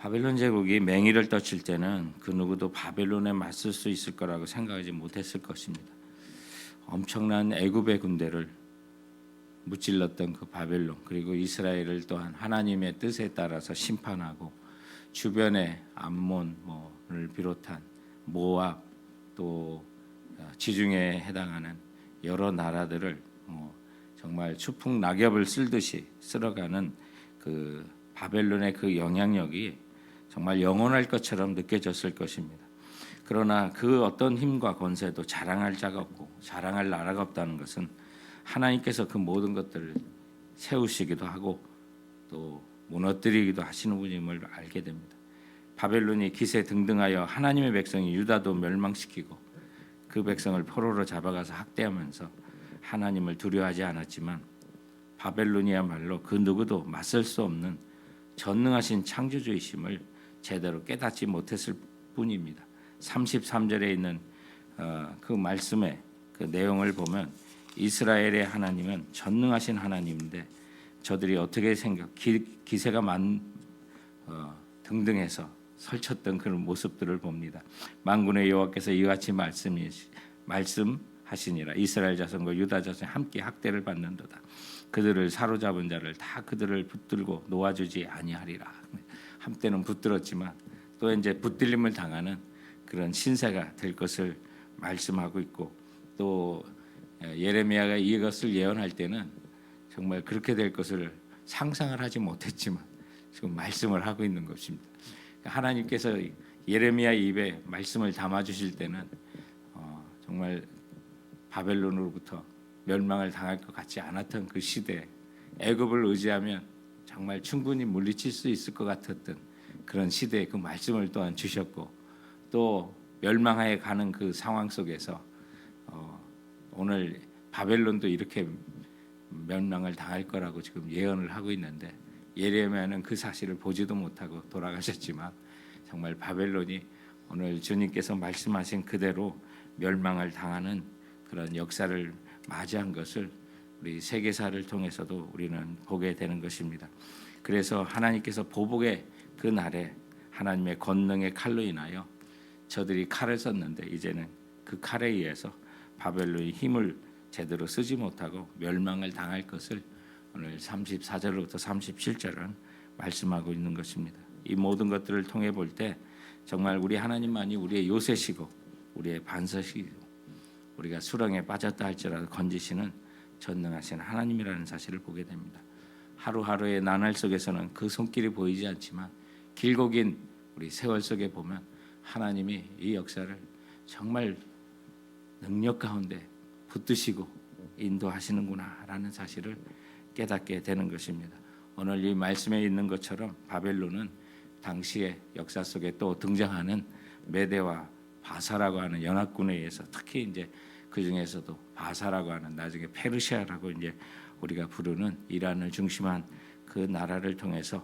바벨론 제국이 맹위를 떨칠 때는 그 누구도 바벨론에 맞설 수 있을 거라고 생각하지 못했을 것입니다. 엄청난 애굽의 군대를 무찔렀던 그 바벨론, 그리고 이스라엘을 또한 하나님의 뜻에 따라서 심판하고 주변의 암몬을 비롯한 모압, 또 지중해에 해당하는 여러 나라들을 정말 추풍 낙엽을 쓸듯이 쓸어가는 그 바벨론의 그 영향력이 정말 영원할 것처럼 느껴졌을 것입니다. 그러나 그 어떤 힘과 권세도 자랑할 자가 없고 자랑할 나라가 없다는 것은 하나님께서 그 모든 것들을 세우시기도 하고 또 무너뜨리기도 하시는 분임을 알게 됩니다. 바벨론이 기세등등하여 하나님의 백성이 유다도 멸망시키고 그 백성을 포로로 잡아가서 학대하면서 하나님을 두려워하지 않았지만, 바벨론이야말로 그 누구도 맞설 수 없는 전능하신 창조주이심을 제대로 깨닫지 못했을 뿐입니다. 33절에 있는 그 말씀의 그 내용을 보면 이스라엘의 하나님은 전능하신 하나님인데 저들이 어떻게 기세가 등등해서 설쳤던 그런 모습들을 봅니다. 만군의 여호와께서 이와 같이 말씀하시니라. 이스라엘 자손과 유다 자손이 함께 학대를 받는도다. 그들을 사로잡은 자를 다 그들을 붙들고 놓아주지 아니하리라. 한때는 붙들었지만 또 이제 붙들림을 당하는 그런 신세가 될 것을 말씀하고 있고, 또 예레미야가 이것을 예언할 때는 정말 그렇게 될 것을 상상을 하지 못했지만 지금 말씀을 하고 있는 것입니다. 하나님께서 예레미야 입에 말씀을 담아 주실 때는 정말 바벨론으로부터 멸망을 당할 것 같지 않았던 그 시대, 애굽을 의지하면 정말 충분히 물리칠 수 있을 것 같았던 그런 시대에 그 말씀을 또한 주셨고, 또 멸망하여 가는 그 상황 속에서 오늘 바벨론도 이렇게 멸망을 당할 거라고 지금 예언을 하고 있는데, 예레미야는 그 사실을 보지도 못하고 돌아가셨지만 정말 바벨론이 오늘 주님께서 말씀하신 그대로 멸망을 당하는 그런 역사를 맞이한 것을 우리 세계사를 통해서도 우리는 보게 되는 것입니다. 그래서 하나님께서 보복의 그 날에 하나님의 권능의 칼로 인하여 저들이 칼을 썼는데 이제는 그 칼에 의해서 바벨론이 힘을 제대로 쓰지 못하고 멸망을 당할 것을 오늘 34절부터 37절은 말씀하고 있는 것입니다. 이 모든 것들을 통해 볼 때 정말 우리 하나님만이 우리의 요새시고 우리의 반석이고 우리가 수렁에 빠졌다 할지라도 건지시는 전능하신 하나님이라는 사실을 보게 됩니다. 하루하루의 나날 속에서는 그 손길이 보이지 않지만 길고 긴 우리 세월 속에 보면 하나님이 이 역사를 정말 능력 가운데 붙드시고 인도하시는구나라는 사실을 깨닫게 되는 것입니다. 오늘 이 말씀에 있는 것처럼 바벨론은 당시의 역사 속에 또 등장하는 메대와 바사라고 하는 연합군에 의해서, 특히 이제 그 중에서도 바사라고 하는 나중에 페르시아라고 이제 우리가 부르는 이란을 중심한 그 나라를 통해서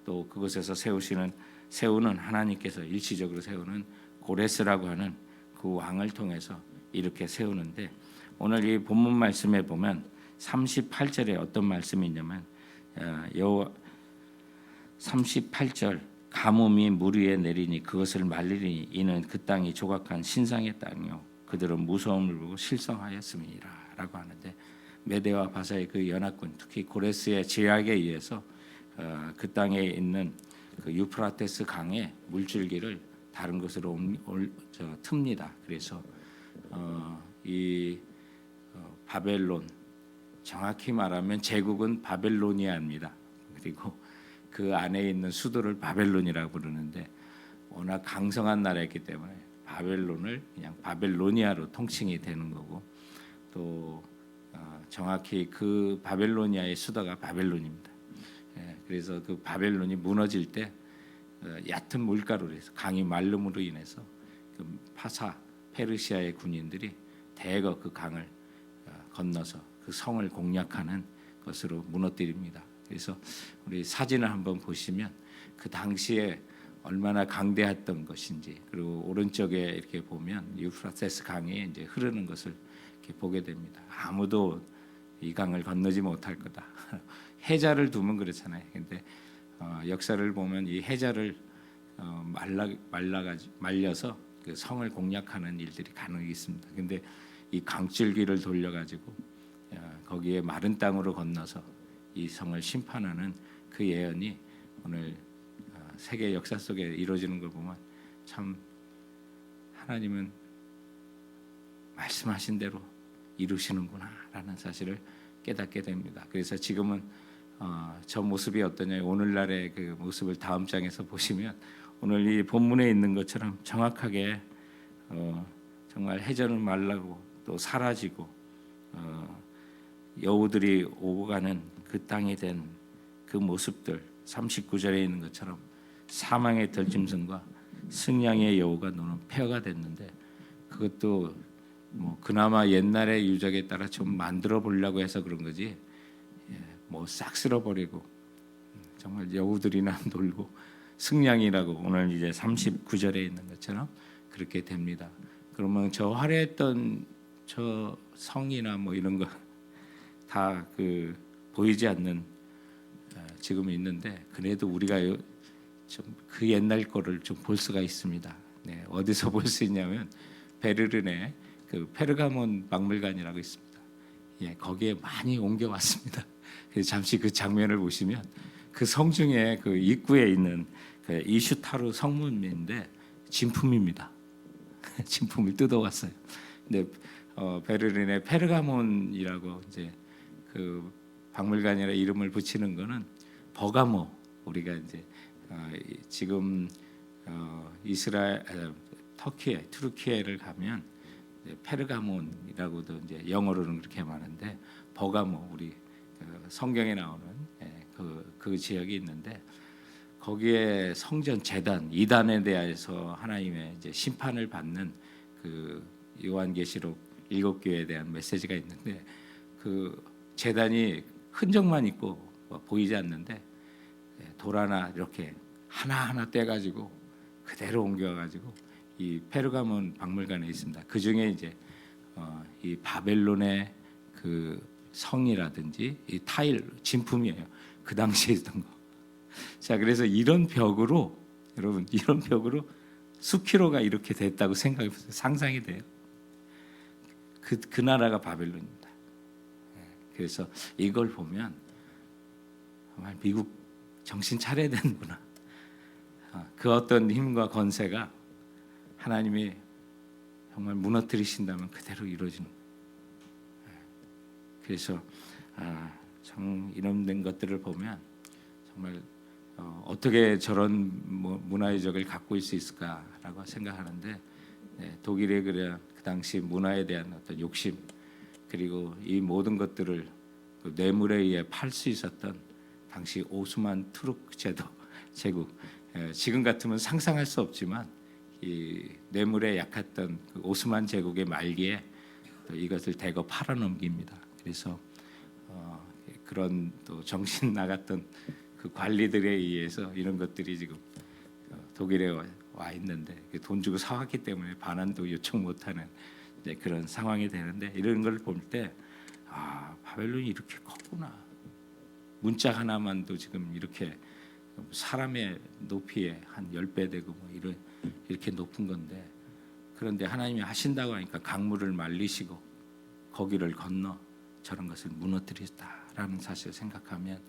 또 그곳에서 세우는 하나님께서 일시적으로 세우는 고레스라고 하는 그 왕을 통해서 이렇게 세우는데, 오늘 이 본문 말씀에 보면 38절에 어떤 말씀이 있냐면 38절 가뭄이 물 위에 내리니 그것을 말리니 이는 그 땅이 조각한 신상의 땅이요 그들은 무서움을 보고 실성하였음이라 라고 하는데, 메대와 바사의 그 연합군, 특히 고레스의 제약에 의해서 그 땅에 있는 그 유프라테스 강의 물줄기를 다른 곳으로 틉니다. 그래서 이 바벨론, 정확히 말하면 제국은 바벨로니아입니다. 그리고 그 안에 있는 수도를 바벨론이라고 부르는데, 워낙 강성한 나라였기 때문에 바벨론을 그냥 바벨로니아로 통칭이 되는 거고, 또 정확히 그 바벨로니아의 수도가 바벨론입니다. 그래서 그 바벨론이 무너질 때 얕은 물가로 해서 강이 말름으로 인해서 그 페르시아의 군인들이 대거 그 강을 건너서 그 성을 공략하는 것으로 무너뜨립니다. 그래서 우리 사진을 한번 보시면 그 당시에 얼마나 강대했던 것인지, 그리고 오른쪽에 이렇게 보면 유프라테스 강이 이제 흐르는 것을 이렇게 보게 됩니다. 아무도 이 강을 건너지 못할 거다. 해자를 두면 그렇잖아요. 근데 역사를 보면 이 해자를 말려서 그 성을 공략하는 일들이 간혹 있습니다. 근데 이 강줄기를 돌려가지고 거기에 마른 땅으로 건너서 이 성을 심판하는 그 예언이 오늘 세계 역사 속에 이루어지는 걸 보면 참 하나님은 말씀하신 대로 이루시는구나라는 사실을 깨닫게 됩니다. 그래서 지금은 저 모습이 어떠냐, 오늘날의 그 모습을 다음 장에서 보시면 오늘 이 본문에 있는 것처럼 정확하게 정말 해전은 말라고 또 사라지고 여우들이 오고 가는 그 땅이 된 그 모습들, 39절에 있는 것처럼 사망의 덜짐승과 승냥이의 여우가 노는 폐허가 됐는데, 그것도 뭐 그나마 옛날의 유적에 따라 좀 만들어 보려고 해서 그런 거지, 뭐 싹 쓸어버리고 정말 여우들이나 놀고 승냥이라고 오늘 이제 39절에 있는 것처럼 그렇게 됩니다. 그러면 저 화려했던 저 성이나 뭐 이런 거 다 그 보이지 않는 지금 있는데, 그래도 우리가 좀 그 옛날 거를 좀 볼 수가 있습니다. 네, 어디서 볼 수 있냐면 베르린에 그 페르가몬 박물관이라고 있습니다. 예, 거기에 많이 옮겨왔습니다. 그래서 잠시 그 장면을 보시면 그 성 중에 그 입구에 있는 그 이슈타르 성문인데 진품입니다. 진품을 뜯어왔어요. 근데 베르린의 페르가몬이라고 이제 그 박물관이라 이름을 붙이는 거는 버가모, 우리가 이제 지금 이스라엘, 터키에, 투르키에를 가면 페르가몬이라고도 이제 영어로는 그렇게 말하는데, 버가모, 우리 성경에 나오는 그 지역이 있는데, 거기에 성전 제단 이단에 대해서 하나님의 이제 심판을 받는 그 요한계시록 7교회에 대한 메시지가 있는데, 그 제단이 흔적만 있고 보이지 않는데 돌 하나 이렇게 하나하나 떼가지고 그대로 옮겨가지고 이 페르가몬 박물관에 있습니다. 그 중에 이제 이 바벨론의 그 성이라든지 이 타일 진품이에요. 그 당시에 있던 거. 자, 그래서 이런 벽으로, 여러분, 이런 벽으로 수키로가 이렇게 됐다고 생각해 보세요. 상상이 돼요. 그 나라가 바벨론입니다. 그래서 이걸 보면 정말 미국 정신 차려야 되는구나. 그 어떤 힘과 권세가 하나님이 정말 무너뜨리신다면 그대로 이루어지는 거예요. 그래서 이런 것들을 보면 정말 어떻게 저런 문화의 적을 갖고 있을 수 있을까라고 생각하는데, 독일의 그 당시 문화에 대한 어떤 욕심, 그리고 이 모든 것들을 뇌물에 의해 팔 수 있었던 당시 오스만 투르크 제국, 지금 같으면 상상할 수 없지만 이 뇌물에 약했던 그 오스만 제국의 말기에 이것을 대거 팔아넘깁니다. 그래서 그런 또 정신 나갔던 그 관리들에 의해서 이런 것들이 지금 독일에 와 있는데, 돈 주고 사왔기 때문에 반환도 요청 못하는 그런 상황이 되는데, 이런 걸 볼 때 바벨론이 이렇게 컸구나. 문자 하나만도 지금 이렇게 사람의 높이에 한 10배 되고 뭐 이렇게 높은 건데, 그런데 하나님이 하신다고 하니까 강물을 말리시고 거기를 건너 저런 것을 무너뜨리셨다라는 사실을 생각하면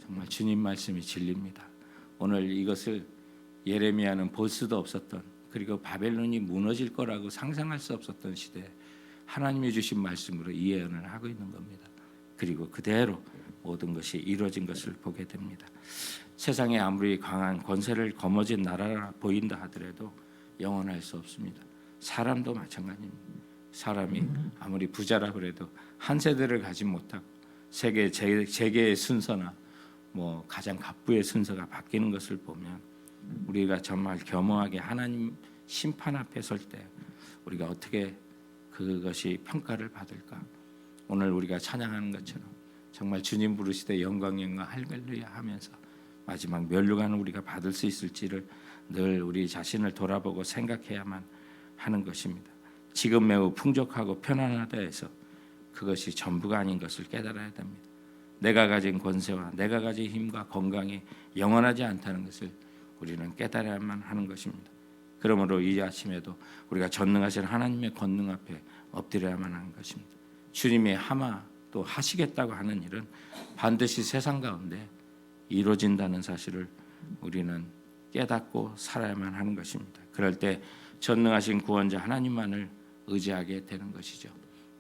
정말 주님 말씀이 진리입니다. 오늘 이것을 예레미야는 볼 수도 없었던, 그리고 바벨론이 무너질 거라고 상상할 수 없었던 시대에 하나님이 주신 말씀으로 이 예언을 하고 있는 겁니다. 그리고 그대로 모든 것이 이루어진 것을 보게 됩니다. 세상에 아무리 강한 권세를 거머쥔 나라라 보인다 하더라도 영원할 수 없습니다. 사람도 마찬가지입니다. 사람이 아무리 부자라 그래도 한 세대를 가지 못하고 세계 재계의 순서나 뭐 가장 갑부의 순서가 바뀌는 것을 보면, 우리가 정말 겸허하게 하나님 심판 앞에 설 때 우리가 어떻게 그것이 평가를 받을까? 오늘 우리가 찬양하는 것처럼 정말 주님 부르시되 영광 할렐루야 하면서 마지막 면류관을 우리가 받을 수 있을지를 늘 우리 자신을 돌아보고 생각해야만 하는 것입니다. 지금 매우 풍족하고 편안하다 해서 그것이 전부가 아닌 것을 깨달아야 됩니다. 내가 가진 권세와 내가 가진 힘과 건강이 영원하지 않다는 것을 우리는 깨달아야만 하는 것입니다. 그러므로 이 아침에도 우리가 전능하신 하나님의 권능 앞에 엎드려야만 하는 것입니다. 주님이 하마 또 하시겠다고 하는 일은 반드시 세상 가운데 이루어진다는 사실을 우리는 깨닫고 살아야만 하는 것입니다. 그럴 때 전능하신 구원자 하나님만을 의지하게 되는 것이죠.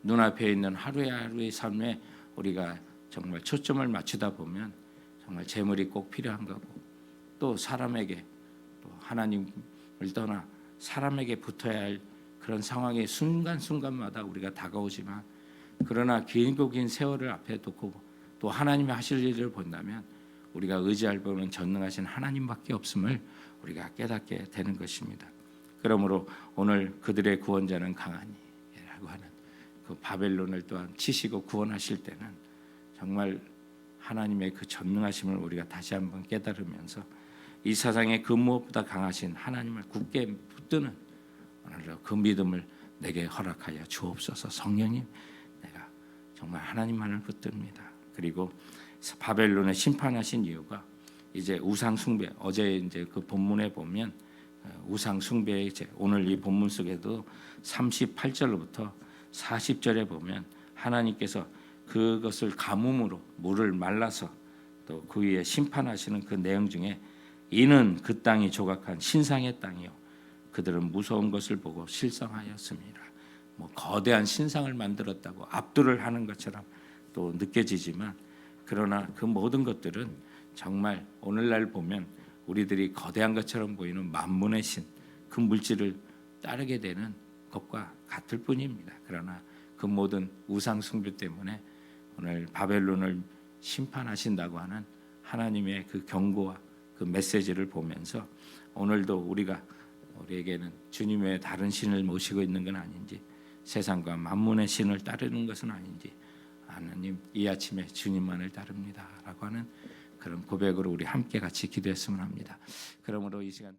눈앞에 있는 하루의 삶에 우리가 정말 초점을 맞추다 보면 정말 재물이 꼭 필요한 거고, 또 사람에게 또 하나님을 떠나 사람에게 붙어야 할 그런 상황이 순간순간마다 우리가 다가오지만, 그러나 길고 긴 세월을 앞에 두고 또 하나님이 하실 일을 본다면 우리가 의지할 분은 전능하신 하나님밖에 없음을 우리가 깨닫게 되는 것입니다. 그러므로 오늘 그들의 구원자는 강하니라고 하는 그 바벨론을 또한 치시고 구원하실 때는 정말 하나님의 그 전능하심을 우리가 다시 한번 깨달으면서 이 세상에 그 무엇보다 강하신 하나님을 굳게 붙드는 오늘도 그 믿음을 내게 허락하여 주옵소서. 성령님, 내가 정말 하나님만을 붙듭니다. 그리고 바벨론에 심판하신 이유가 이제 우상 숭배, 어제 이제 그 본문에 보면 우상 숭배, 이제 오늘 이 본문 속에도 38절부터 40절에 보면 하나님께서 그것을 가뭄으로 물을 말라서 또 그 위에 심판하시는 그 내용 중에, 이는 그 땅이 조각한 신상의 땅이요 그들은 무서운 것을 보고 실성하였습니다. 뭐 거대한 신상을 만들었다고 압도를 하는 것처럼 또 느껴지지만, 그러나 그 모든 것들은 정말 오늘날 보면 우리들이 거대한 것처럼 보이는 만문의 신, 그 물질을 따르게 되는 것과 같을 뿐입니다. 그러나 그 모든 우상 숭배 때문에 오늘 바벨론을 심판하신다고 하는 하나님의 그 경고와 그 메시지를 보면서 오늘도 우리에게는 주님의 다른 신을 모시고 있는 건 아닌지, 세상과 만문의 신을 따르는 것은 아닌지, 하나님 이 아침에 주님만을 따릅니다라고 하는 그런 고백으로 우리 함께 같이 기도했으면 합니다. 그러므로 이 시간